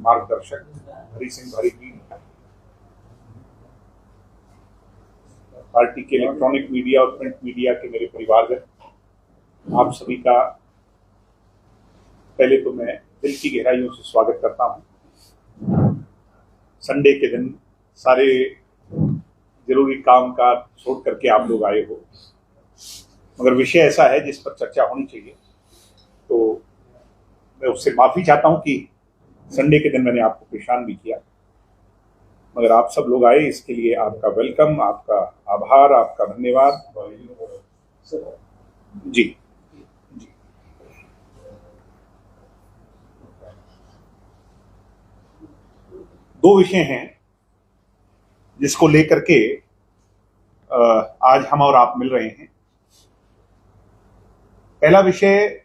मार्गदर्शक हरि सिंह भारी जी, पार्टी के इलेक्ट्रॉनिक मीडिया और प्रिंट मीडिया के मेरे परिवारजन, आप सभी का पहले तो मैं दिल की गहराइयों से स्वागत करता हूं। संडे के दिन सारे जरूरी काम काज छोड़ करके आप लोग आए हो, मगर विषय ऐसा है जिस पर चर्चा होनी चाहिए, तो मैं उससे माफी चाहता हूं कि संडे के दिन मैंने आपको परेशान भी किया, मगर आप सब लोग आए, इसके लिए आपका वेलकम, आपका आभार, आपका धन्यवाद जी। दो विषय हैं जिसको लेकर के आज हम और आप मिल रहे हैं। पहला विषय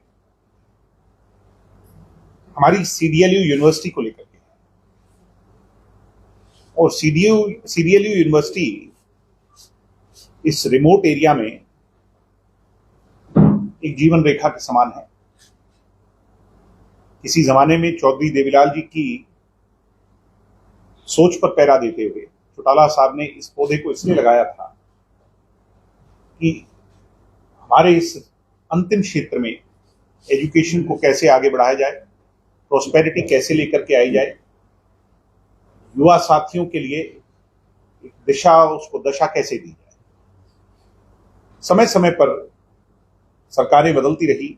हमारी सीडीएलयू यूनिवर्सिटी को लेकर के, और सीडीएलयू यूनिवर्सिटी इस रिमोट एरिया में एक जीवन रेखा के समान है। किसी जमाने में चौधरी देवीलाल जी की सोच पर पैरा देते हुए चौटाला साहब ने इस पौधे को इसलिए लगाया था कि हमारे इस अंतिम क्षेत्र में एजुकेशन को कैसे आगे बढ़ाया जाए, प्रोस्पेरिटी कैसे लेकर के आई जाए, युवा साथियों के लिए एक दिशा, उसको दशा कैसे दी जाए। समय समय पर सरकारें बदलती रही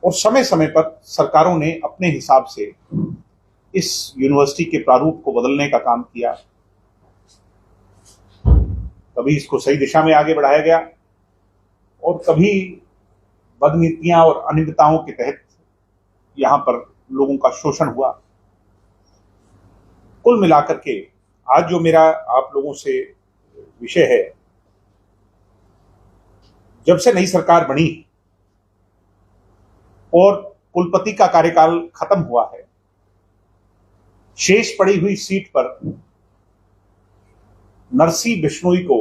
और समय समय पर सरकारों ने अपने हिसाब से इस यूनिवर्सिटी के प्रारूप को बदलने का काम किया। कभी इसको सही दिशा में आगे बढ़ाया गया और कभी बदनीतियां और अनियमितताओं के तहत यहां पर लोगों का शोषण हुआ। कुल मिलाकर के आज जो मेरा आप लोगों से विषय है, जब से नई सरकार बनी और कुलपति का कार्यकाल खत्म हुआ है, शेष पड़ी हुई सीट पर नरसी बिश्नोई को,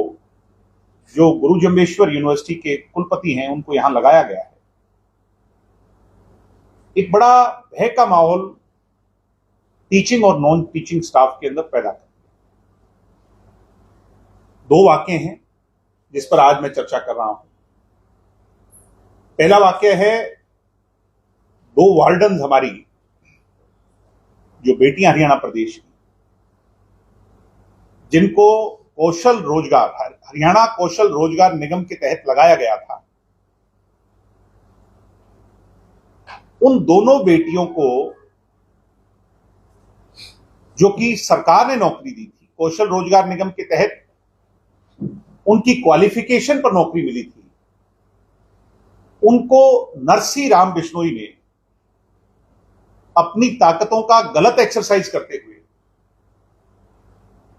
जो गुरु जम्बेश्वर यूनिवर्सिटी के कुलपति हैं, उनको यहां लगाया गया है। एक बड़ा भय का माहौल टीचिंग और नॉन टीचिंग स्टाफ के अंदर पैदा कर दिया। दो वाक्य हैं जिस पर आज मैं चर्चा कर रहा हूं। पहला वाक्य है, दो वार्डन हमारी जो बेटियां हरियाणा प्रदेश की, जिनको कौशल रोजगार, हरियाणा कौशल रोजगार निगम के तहत लगाया गया था, उन दोनों बेटियों को, जो कि सरकार ने नौकरी दी थी, कौशल रोजगार निगम के तहत उनकी क्वालिफिकेशन पर नौकरी मिली थी, उनको नरसी राम बिश्नोई ने अपनी ताकतों का गलत एक्सरसाइज करते हुए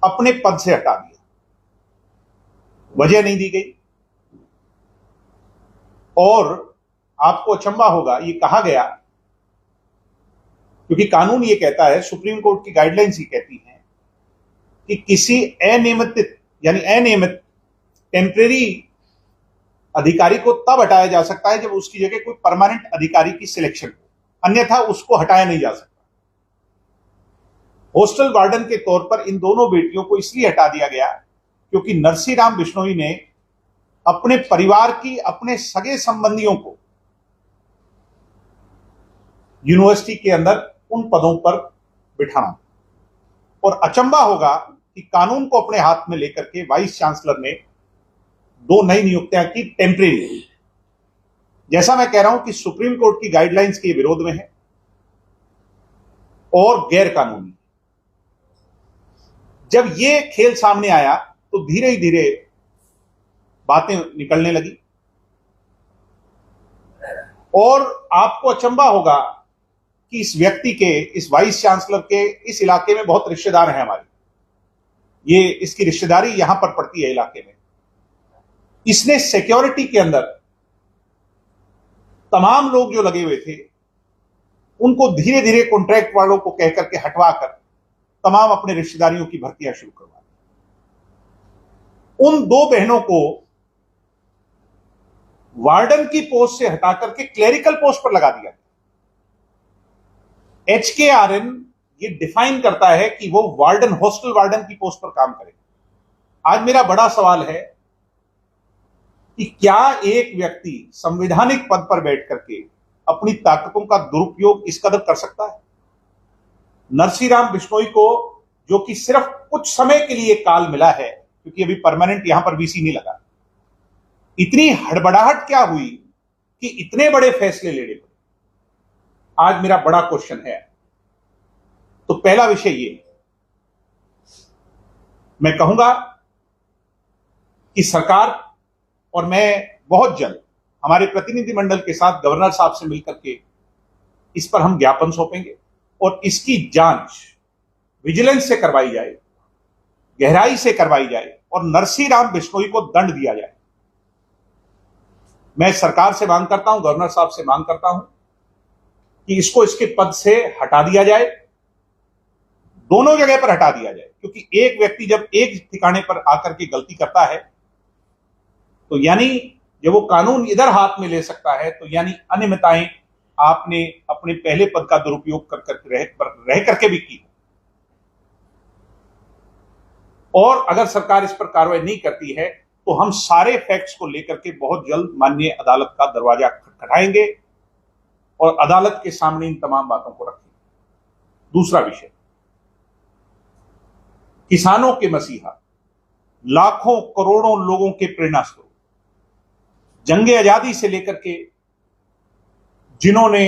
अपने पद से हटा दिया। वजह नहीं दी गई और आपको अचंभा होगा, ये कहा गया क्योंकि कानून ये कहता है, सुप्रीम कोर्ट की गाइडलाइंस ये कहती हैं कि किसी अनियमित टेम्परेरी अधिकारी को तब हटाया जा सकता है जब उसकी जगह कोई परमानेंट अधिकारी की सिलेक्शन हो, अन्यथा उसको हटाया नहीं जा सकता। हॉस्टल वार्डन के तौर पर इन दोनों बेटियों को इसलिए हटा दिया गया क्योंकि नरसी राम बिश्नोई ने अपने परिवार की, अपने सगे संबंधियों को यूनिवर्सिटी के अंदर उन पदों पर बिठाना। और अचंभा होगा कि कानून को अपने हाथ में लेकर के वाइस चांसलर ने दो नई नियुक्तियां की, टेम्परेरी। जैसा मैं कह रहा हूं कि सुप्रीम कोर्ट की गाइडलाइंस के विरोध में है और गैर कानूनी। जब ये खेल सामने आया तो धीरे धीरे बातें निकलने लगी और आपको अचंभा होगा कि इस व्यक्ति के, इस वाइस चांसलर के इस इलाके में बहुत रिश्तेदार हैं हमारे, ये इसकी रिश्तेदारी यहां पर पड़ती है इलाके में। इसने सिक्योरिटी के अंदर तमाम लोग जो लगे हुए थे उनको धीरे धीरे कॉन्ट्रैक्ट वालों को कहकर के हटवाकर तमाम अपने रिश्तेदारियों की भर्तियां शुरू करवा दी। उन दो बहनों को वार्डन की पोस्ट से हटाकर के क्लेरिकल पोस्ट पर लगा दिया। HKRN ये डिफाइन करता है कि वो वार्डन, हॉस्टल वार्डन की पोस्ट पर काम करे। आज मेरा बड़ा सवाल है कि क्या एक व्यक्ति संवैधानिक पद पर बैठ करके अपनी ताकतों का दुरुपयोग इस कदर कर सकता है? नरसी राम बिश्नोई को, जो कि सिर्फ कुछ समय के लिए काल मिला है, क्योंकि अभी परमानेंट यहां पर VC नहीं लगा, इतनी हड़बड़ाहट क्या हुई कि इतने बड़े फैसले लेने पड़े? आज मेरा बड़ा क्वेश्चन है। तो पहला विषय ये, मैं कहूंगा कि सरकार और मैं बहुत जल्द हमारे प्रतिनिधिमंडल के साथ गवर्नर साहब से मिलकर के इस पर हम ज्ञापन सौंपेंगे और इसकी जांच विजिलेंस से करवाई जाए, गहराई से करवाई जाए और नरसी राम बिश्नोई को दंड दिया जाए। मैं सरकार से मांग करता हूं, गवर्नर साहब से मांग करता हूं कि इसको इसके पद से हटा दिया जाए, दोनों जगह पर हटा दिया जाए। क्योंकि एक व्यक्ति जब एक ठिकाने पर आकर के गलती करता है तो यानी जब वो कानून इधर हाथ में ले सकता है तो यानी अनियमितताएं आपने अपने पहले पद का दुरुपयोग रह करके भी की। और अगर सरकार इस पर कार्रवाई नहीं करती है तो हम सारे फैक्ट्स को लेकर के बहुत जल्द माननीय अदालत का दरवाजा खटखटाएंगे और अदालत के सामने इन तमाम बातों को रखेंगे। दूसरा विषय, किसानों के मसीहा, लाखों करोड़ों लोगों के प्रेरणा स्रोत, जंगे आजादी से लेकर के जिन्होंने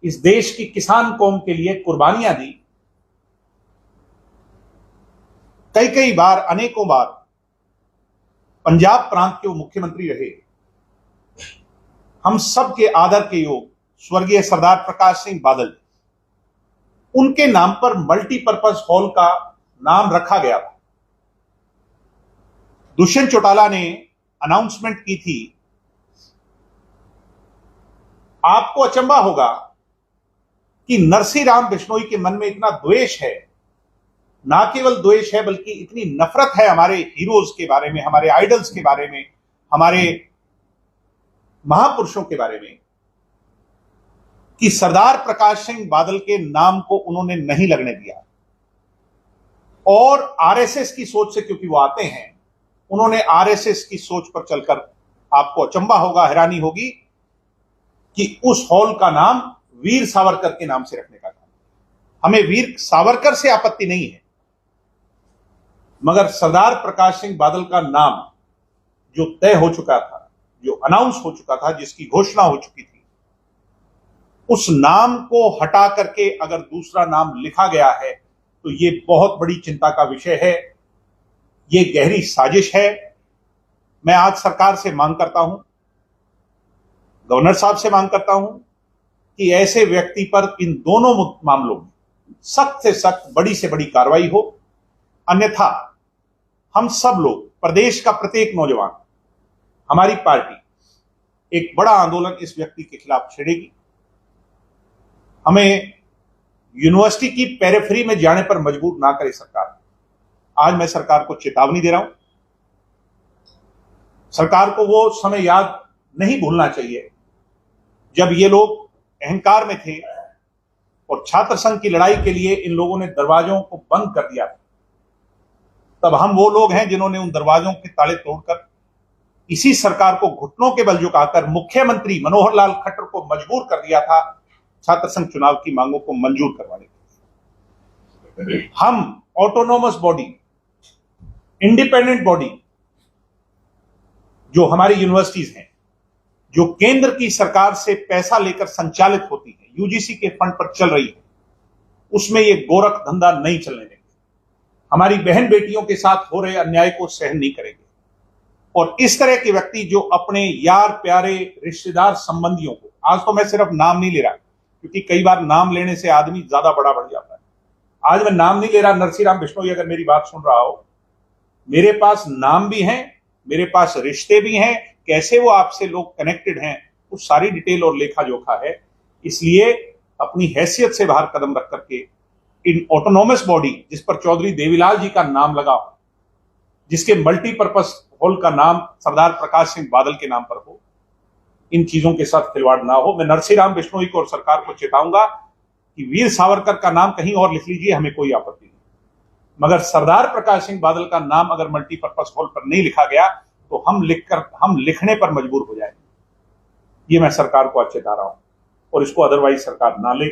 इस देश की किसान कौम के लिए कुर्बानियां दी, कई बार, अनेकों बार पंजाब प्रांत के वो मुख्यमंत्री रहे, हम सब के आदर के योग स्वर्गीय सरदार प्रकाश सिंह बादल, उनके नाम पर मल्टीपर्पज हॉल का नाम रखा गया था। दुष्यंत चौटाला ने अनाउंसमेंट की थी। आपको अचंभा होगा कि नरसी राम बिश्नोई के मन में इतना द्वेष है, ना केवल द्वेष है बल्कि इतनी नफरत है हमारे हीरोज के बारे में, हमारे आइडल्स के बारे में, हमारे महापुरुषों के बारे में, कि सरदार प्रकाश सिंह बादल के नाम को उन्होंने नहीं लगने दिया। और RSS की सोच से, क्योंकि वो आते हैं, उन्होंने RSS की सोच पर चलकर, आपको अचंभा होगा, हैरानी होगी कि उस हॉल का नाम वीर सावरकर के नाम से रखने का काम। हमें वीर सावरकर से आपत्ति नहीं है, मगर सरदार प्रकाश सिंह बादल का नाम जो तय हो चुका था, जो अनाउंस हो चुका था, जिसकी घोषणा हो चुकी थी, उस नाम को हटा करके अगर दूसरा नाम लिखा गया है तो ये बहुत बड़ी चिंता का विषय है, ये गहरी साजिश है। मैं आज सरकार से मांग करता हूं, गवर्नर साहब से मांग करता हूं कि ऐसे व्यक्ति पर इन दोनों मामलों में सख्त से सख्त, बड़ी से बड़ी कार्रवाई हो। अन्यथा हम सब लोग, प्रदेश का प्रत्येक नौजवान, हमारी पार्टी एक बड़ा आंदोलन इस व्यक्ति के खिलाफ छेड़ेगी। हमें यूनिवर्सिटी की पेरिफेरी में जाने पर मजबूर ना करे सरकार। आज मैं सरकार को चेतावनी दे रहा हूं, सरकार को वो समय याद नहीं भूलना चाहिए जब ये लोग अहंकार में थे और छात्र संघ की लड़ाई के लिए इन लोगों ने दरवाजों को बंद कर दिया। तब हम वो लोग हैं जिन्होंने उन दरवाजों के ताले तोड़कर इसी सरकार को घुटनों के बल झुकाकर मुख्यमंत्री मनोहर लाल खट्टर को मजबूर कर दिया था छात्र संघ चुनाव की मांगों को मंजूर करवाने के लिए। हम ऑटोनोमस बॉडी, इंडिपेंडेंट बॉडी जो हमारी यूनिवर्सिटीज हैं, जो केंद्र की सरकार से पैसा लेकर संचालित होती है, UGC के फंड पर चल रही है, उसमें ये गोरख धंधा नहीं चलने देंगे। हमारी बहन बेटियों के साथ हो रहे अन्याय को सहन नहीं करेंगे। और इस तरह के व्यक्ति जो अपने यार प्यारे रिश्तेदार संबंधियों को, आज तो मैं सिर्फ नाम नहीं ले रहा क्योंकि कई बार नाम लेने से आदमी ज्यादा बड़ा बढ़ जाता है, आज मैं नाम नहीं ले रहा। नरसी राम बिश्नोई अगर मेरी बात सुन रहा हो, मेरे पास नाम भी हैं, मेरे पास रिश्ते भी हैं, कैसे वो आपसे लोग कनेक्टेड हैं, वो सारी डिटेल और लेखा जोखा है। इसलिए अपनी हैसियत से बाहर कदम रख करके इन ऑटोनोमस बॉडी, जिस पर चौधरी देवीलाल जी का नाम लगा हो, जिसके मल्टीपर्पज हॉल का नाम सरदार प्रकाश सिंह बादल के नाम पर हो, इन चीजों के साथ खिलवाड़ ना हो। मैं नरसी राम बिश्नोई को और सरकार को चेताऊंगा कि वीर सावरकर का नाम कहीं और लिख लीजिए, हमें कोई आपत्ति नहीं, मगर सरदार प्रकाश सिंह बादल का नाम अगर मल्टीपर्पज हॉल पर नहीं लिखा गया तो हम लिखने पर मजबूर हो जाएंगे। ये मैं सरकार को आज चेता रहा हूं, और इसको अदरवाइज सरकार ना ले,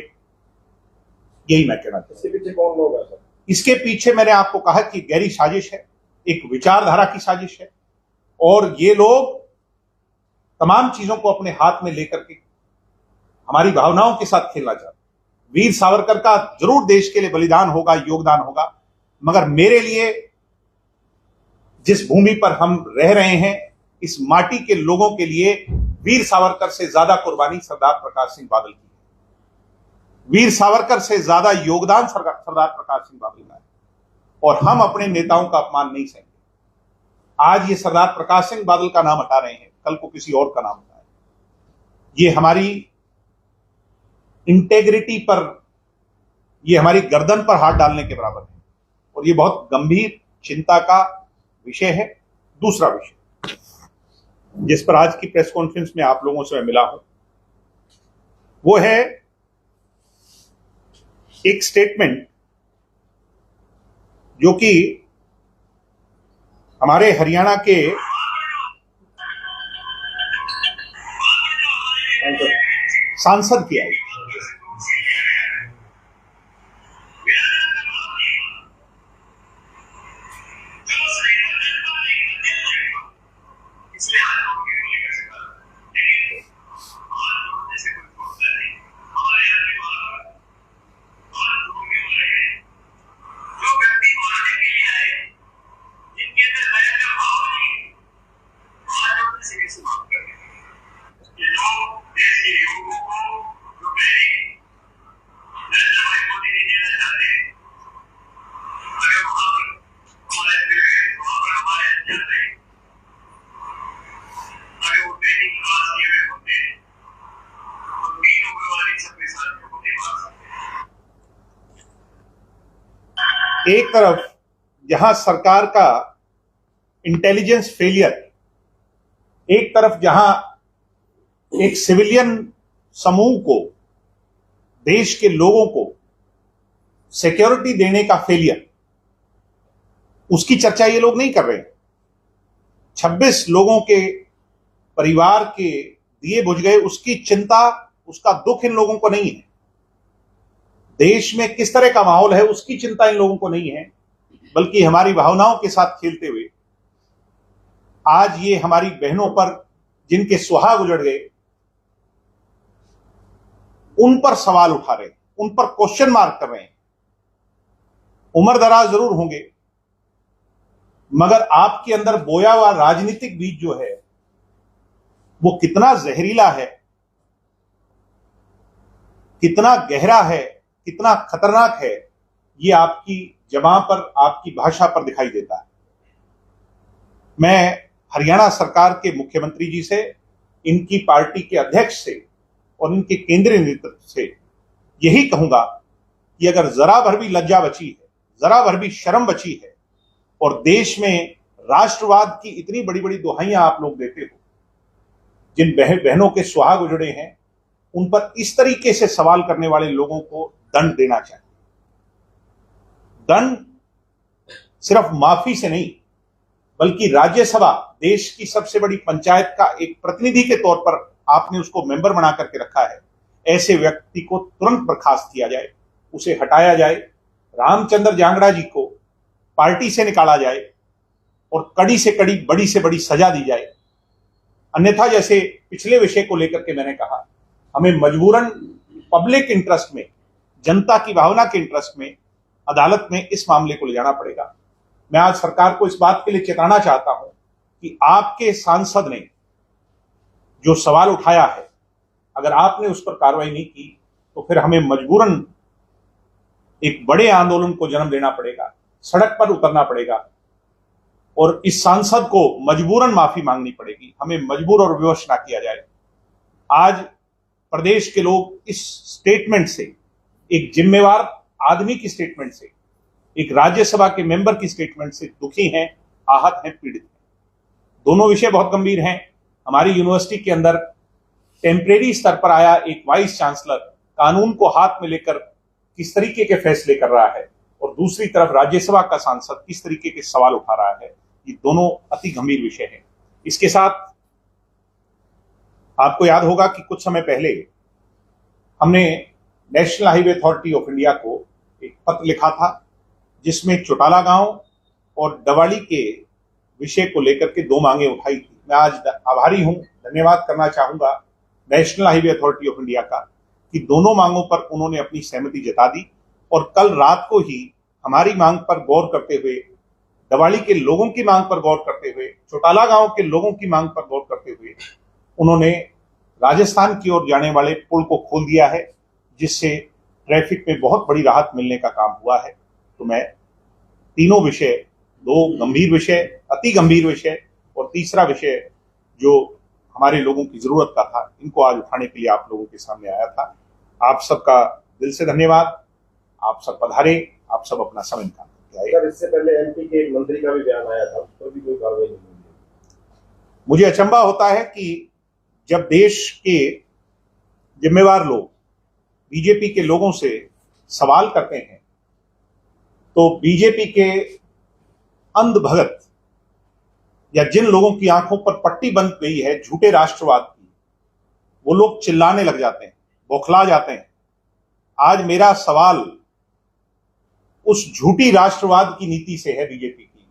यही मैं कहना चाहता हूं। इसके पीछे कौन लोग हैं सर? इसके पीछे मैंने आपको कहा कि गहरी साजिश है, एक विचारधारा की साजिश है, और ये लोग तमाम चीजों को अपने हाथ में लेकर के हमारी भावनाओं के साथ खेलना चाहते हैं। वीर सावरकर का जरूर देश के लिए बलिदान होगा, योगदान होगा, मगर मेरे लिए जिस भूमि पर हम रह रहे हैं, इस माटी के लोगों के लिए वीर सावरकर से ज्यादा कुर्बानी सरदार प्रकाश सिंह बादल की है। वीर सावरकर से ज्यादा योगदान सरदार प्रकाश सिंह बादल का है, और हम अपने नेताओं का अपमान नहीं सहेंगे। आज ये सरदार प्रकाश सिंह बादल का नाम हटा रहे हैं, कल को किसी और का नाम हटाए, ये हमारी इंटेग्रिटी पर, ये हमारी गर्दन पर हाथ डालने के बराबर है, और ये बहुत गंभीर चिंता का विषय है। दूसरा विषय जिस पर आज की प्रेस कॉन्फ्रेंस में आप लोगों से मैं मिला हूं, वो है एक स्टेटमेंट जो कि हमारे हरियाणा के सांसद की आई। एक तरफ जहां सरकार का इंटेलिजेंस फेलियर, एक तरफ जहां एक सिविलियन समूह को, देश के लोगों को सिक्योरिटी देने का फेलियर, उसकी चर्चा ये लोग नहीं कर रहे हैं। 26 लोगों के परिवार के दिए बुझ गए, उसकी चिंता, उसका दुख इन लोगों को नहीं है। देश में किस तरह का माहौल है उसकी चिंता इन लोगों को नहीं है, बल्कि हमारी भावनाओं के साथ खेलते हुए आज ये हमारी बहनों पर जिनके सुहाग उजड़ गए, उन पर सवाल उठा रहे हैं, उन पर क्वेश्चन मार्क कर रहे हैं। उम्र दराज जरूर होंगे, मगर आपके अंदर बोया हुआ राजनीतिक बीज जो है वो कितना जहरीला है, कितना गहरा है, कितना खतरनाक है, ये आपकी जबां पर, आपकी भाषा पर दिखाई देता है। मैं हरियाणा सरकार के मुख्यमंत्री जी से, इनकी पार्टी के अध्यक्ष से और इनके केंद्रीय नेतृत्व से यही कहूंगा कि अगर जरा भर भी लज्जा बची है, जरा भर भी शर्म बची है, और देश में राष्ट्रवाद की इतनी बड़ी बड़ी दुहाइयां आप लोग देते हो, जिन बहनों के सुहाग उजड़े हैं, उन पर इस तरीके से सवाल करने वाले लोगों को दंड देना चाहिए। दंड सिर्फ माफी से नहीं, बल्कि राज्यसभा, देश की सबसे बड़ी पंचायत का एक प्रतिनिधि के तौर पर आपने उसको मेंबर बना करके रखा है, ऐसे व्यक्ति को तुरंत बर्खास्त किया जाए, उसे हटाया जाए, रामचंद्र जांगड़ा जी को पार्टी से निकाला जाए और कड़ी से कड़ी, बड़ी से बड़ी सजा दी जाए। अन्यथा जैसे पिछले विषय को लेकर के मैंने कहा, हमें मजबूरन पब्लिक इंटरेस्ट में, जनता की भावना के इंटरेस्ट में अदालत में इस मामले को ले जाना पड़ेगा। मैं आज सरकार को इस बात के लिए चेताना चाहता हूं कि आपके सांसद ने जो सवाल उठाया है, अगर आपने उस पर कार्रवाई नहीं की तो फिर हमें मजबूरन एक बड़े आंदोलन को जन्म देना पड़ेगा, सड़क पर उतरना पड़ेगा, और इस सांसद को मजबूरन माफी मांगनी पड़ेगी। हमें मजबूर और विवश ना किया जाए। आज प्रदेश के लोग इस स्टेटमेंट से, एक जिम्मेवार आदमी की स्टेटमेंट से, एक राज्यसभा के मेंबर की स्टेटमेंट से दुखी हैं, आहत हैं, पीड़ित हैं। दोनों विषय बहुत गंभीर हैं। हमारी यूनिवर्सिटी के अंदर टेम्परेरी स्तर पर आया एक वाइस चांसलर कानून को हाथ में लेकर किस तरीके के फैसले कर रहा है और दूसरी तरफ राज्यसभा का सांसद किस तरीके के सवाल उठा रहा है, ये दोनों अति गंभीर विषय हैं। इसके साथ आपको याद होगा कि कुछ समय पहले हमने national highway authority of India को एक पत्र लिखा था जिसमें चौटाला गांव और डवाली के विषय को लेकर के दो मांगे उठाई थी। मैं आज आभारी हूं, धन्यवाद करना चाहूंगा national highway authority of India का कि दोनों मांगों पर उन्होंने अपनी सहमति जता दी और कल रात को ही हमारी मांग पर गौर करते हुए, डवाली के लोगों की मांग पर गौर करते हुए, चौटाला गांव के लोगों की मांग पर गौर करते हुए उन्होंने राजस्थान की ओर जाने वाले पुल को खोल दिया है, जिससे ट्रैफिक में बहुत बड़ी राहत मिलने का काम हुआ है। तो मैं तीनों विषय, दो गंभीर विषय, अति गंभीर विषय और तीसरा विषय जो हमारे लोगों की जरूरत का था, इनको आज उठाने के लिए आप लोगों के सामने आया था। आप सबका दिल से धन्यवाद। आप सब पधारे, आप सब अपना समय निकाल करके आए। सर, इससे पहले एमपी के एक मंत्री का भी बयान आया था, उस पर भी कोई कार्रवाई नहीं हुई। मुझे अचंभा होता है कि जब देश के जिम्मेवार लोग बीजेपी के लोगों से सवाल करते हैं तो बीजेपी के अंध भगत या जिन लोगों की आंखों पर पट्टी बंध गई है झूठे राष्ट्रवाद की, वो लोग चिल्लाने लग जाते हैं, बौखला जाते हैं। आज मेरा सवाल उस झूठी राष्ट्रवाद की नीति से है बीजेपी की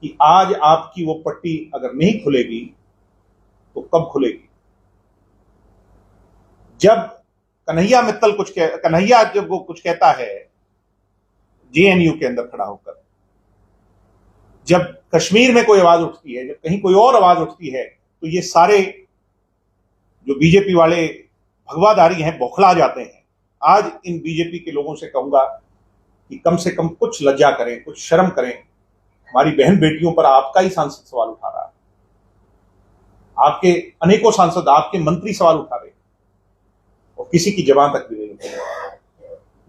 कि आज आपकी वो पट्टी अगर नहीं खुलेगी तो कब खुलेगी? जब कन्हैया जब वो कुछ कहता है जेएनयू के अंदर खड़ा होकर, जब कश्मीर में कोई आवाज उठती है, जब कहीं कोई और आवाज उठती है, तो ये सारे जो बीजेपी वाले भगवाधारी हैं बौखला जाते हैं। आज इन बीजेपी के लोगों से कहूंगा कि कम से कम कुछ लज्जा करें, कुछ शर्म करें। हमारी बहन बेटियों पर आपका ही सांसद सवाल उठा रहा है, आपके अनेकों सांसद, आपके मंत्री सवाल उठा रहे और किसी की जबान तक भी नहीं निकली।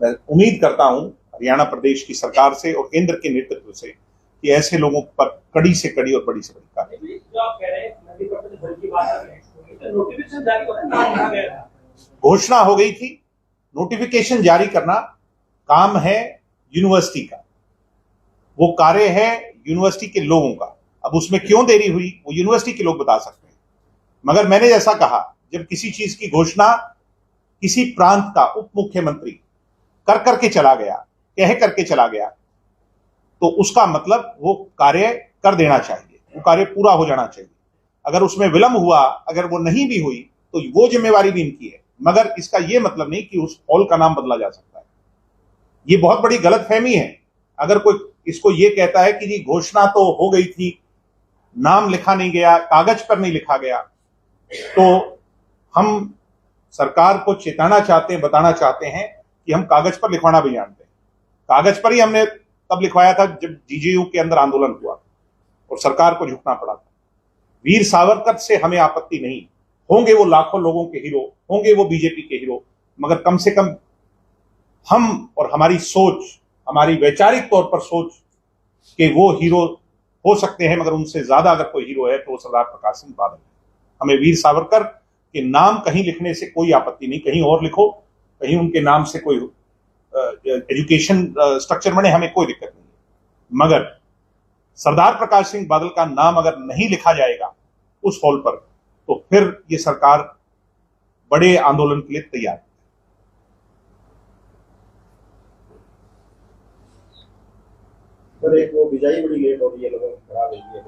मैं उम्मीद करता हूं हरियाणा प्रदेश की सरकार से और केंद्र के नेतृत्व से कि ऐसे लोगों पर कड़ी से कड़ी और बड़ी से बड़ी कार्रवाई। जो आप कह रहे हैं नदी पर तो की बात आ रही है, तो नोटिफिकेशन जारी होना गया, घोषणा हो गई थी, नोटिफिकेशन जारी करना काम है यूनिवर्सिटी का, वो कार्य है यूनिवर्सिटी के लोगों का। अब उसमें क्यों देरी हुई वो यूनिवर्सिटी के लोग बता सकते हैं, मगर मैंने जैसा कहा, जब किसी चीज की घोषणा किसी प्रांत का उप मुख्यमंत्री कर करके चला गया, कह करके चला गया, तो उसका मतलब वो कार्य कर देना चाहिए, वो कार्य पूरा हो जाना चाहिए। अगर उसमें विलंब हुआ, अगर वो नहीं भी हुई, तो वो जिम्मेवारी भी इनकी है, मगर इसका ये मतलब नहीं कि उस हॉल का नाम बदला जा सकता है। ये बहुत बड़ी गलतफहमी है। अगर कोई इसको ये कहता है कि जी घोषणा तो हो गई थी, नाम लिखा नहीं गया, कागज पर नहीं लिखा गया, तो हम सरकार को चेताना चाहते हैं, बताना चाहते हैं कि हम कागज पर लिखवाना भी जानते हैं। कागज पर ही हमने तब लिखवाया था जब जीजेयू के अंदर आंदोलन हुआ और सरकार को झुकना पड़ा था। वीर सावरकर से हमें आपत्ति नहीं, होंगे वो लाखों लोगों के हीरो, होंगे वो बीजेपी के हीरो, मगर कम से कम हम और हमारी सोच, हमारी वैचारिक तौर पर सोच कि वो हीरो हो सकते हैं, मगर उनसे ज्यादा अगर कोई हीरो है तो वो सरदार प्रकाश सिंह बादल है। हमें वीर सावरकर के नाम कहीं लिखने से कोई आपत्ति नहीं, कहीं और लिखो, कहीं उनके नाम से कोई एजुकेशन स्ट्रक्चर बने, हमें कोई दिक्कत नहीं, मगर सरदार प्रकाश सिंह बादल का नाम अगर नहीं लिखा जाएगा उस हॉल पर, तो फिर ये सरकार बड़े आंदोलन के लिए तैयार है। सर, एक वो बिजाई बड़ी लेट हो रही है, लोगों को खराब हो रही है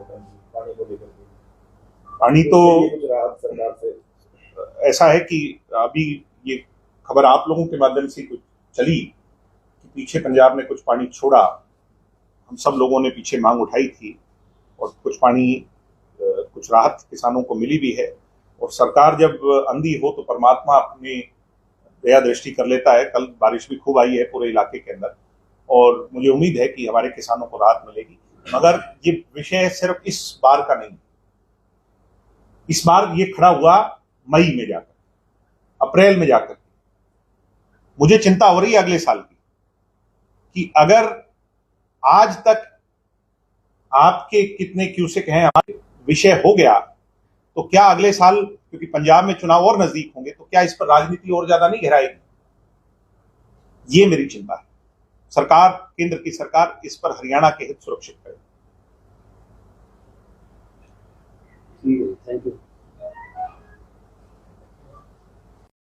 पानी को लेकर के। पानी तो कुछ राहत सरकार से ऐसा है कि अभी ये खबर आप लोगों के माध्यम से कुछ चली कि पीछे पंजाब ने कुछ पानी छोड़ा। हम सब लोगों ने पीछे मांग उठाई थी और कुछ पानी, कुछ राहत किसानों को मिली भी है। और सरकार जब अंधी हो तो परमात्मा अपनी दया दृष्टि कर लेता है। कल बारिश भी खूब आई है पूरे इलाके के अंदर और मुझे उम्मीद है कि हमारे किसानों को राहत मिलेगी। मगर ये विषय सिर्फ इस बार का नहीं, इस बार ये खड़ा हुआ मई में जाकर, अप्रैल में जाकर। मुझे चिंता हो रही है अगले साल की कि अगर आज तक आपके कितने क्यूसेक हैं विषय हो गया, तो क्या अगले साल, क्योंकि पंजाब में चुनाव और नजदीक होंगे, तो क्या इस पर राजनीति और ज्यादा नहीं गहराएगी? ये मेरी चिंता है। सरकार, केंद्र की सरकार इस पर हरियाणा के हित सुरक्षित करे।